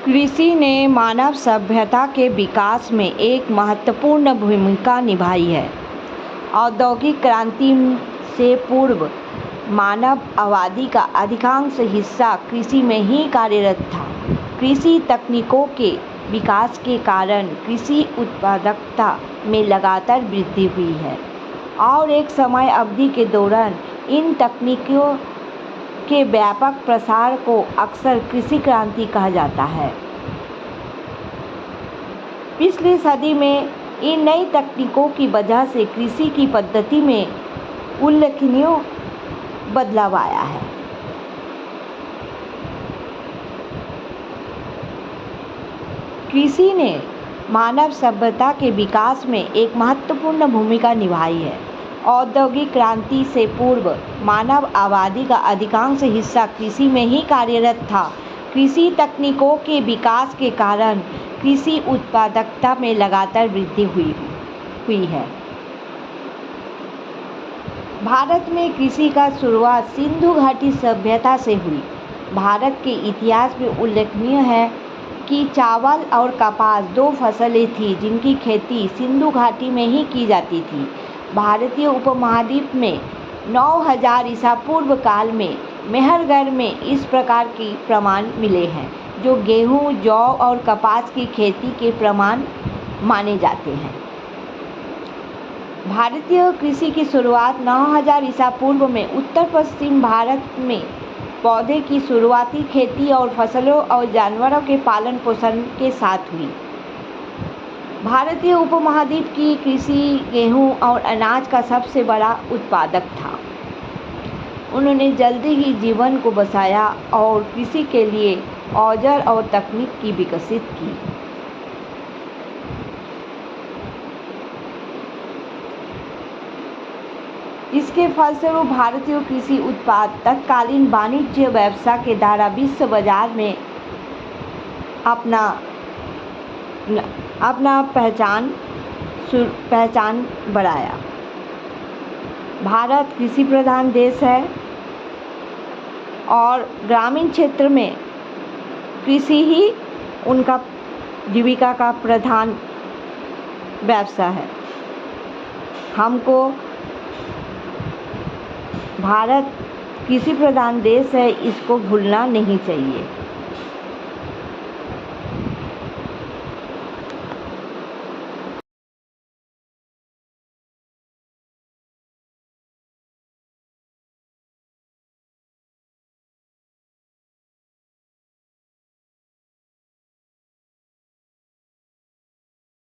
कृषि ने मानव सभ्यता के विकास में एक महत्वपूर्ण भूमिका निभाई है। औद्योगिक क्रांति से पूर्व मानव आबादी का अधिकांश हिस्सा कृषि में ही कार्यरत था। कृषि तकनीकों के विकास के कारण कृषि उत्पादकता में लगातार वृद्धि हुई है और एक समय अवधि के दौरान इन तकनीकों के व्यापक प्रसार को अक्सर कृषि क्रांति कहा जाता है। पिछली सदी में इन नई तकनीकों की वजह से कृषि की पद्धति में उल्लेखनीय बदलाव आया है। कृषि ने मानव सभ्यता के विकास में एक महत्वपूर्ण भूमिका निभाई है। औद्योगिक क्रांति से पूर्व मानव आबादी का अधिकांश हिस्सा कृषि में ही कार्यरत था। कृषि तकनीकों के विकास के कारण कृषि उत्पादकता में लगातार वृद्धि हुई है। भारत में कृषि का शुरुआत सिंधु घाटी सभ्यता से हुई। भारत के इतिहास में उल्लेखनीय है कि चावल और कपास दो फसलें थीं जिनकी खेती सिंधु घाटी में ही की जाती थी। भारतीय उपमहाद्वीप में 9000 ईसा पूर्व काल में मेहरगढ़ में इस प्रकार के प्रमाण मिले हैं जो गेहूं, जौ और कपास की खेती के प्रमाण माने जाते हैं। भारतीय कृषि की शुरुआत 9000 ईसा पूर्व में उत्तर पश्चिम भारत में पौधे की शुरुआती खेती और फसलों और जानवरों के पालन पोषण के साथ हुई। भारतीय उपमहाद्वीप की कृषि गेहूं और अनाज का सबसे बड़ा उत्पादक था। उन्होंने जल्दी ही जीवन को बसाया और कृषि के लिए औजार और तकनीक की विकसित की। इसके फलस्वरूप भारतीय कृषि उत्पाद तत्कालीन वाणिज्य व्यवसाय के द्वारा विश्व बाजार में अपना पहचान बढ़ाया। भारत कृषि प्रधान देश है और ग्रामीण क्षेत्र में कृषि ही उनका जीविका का प्रधान व्यवसाय है। हमको भारत कृषि प्रधान देश है, इसको भूलना नहीं चाहिए।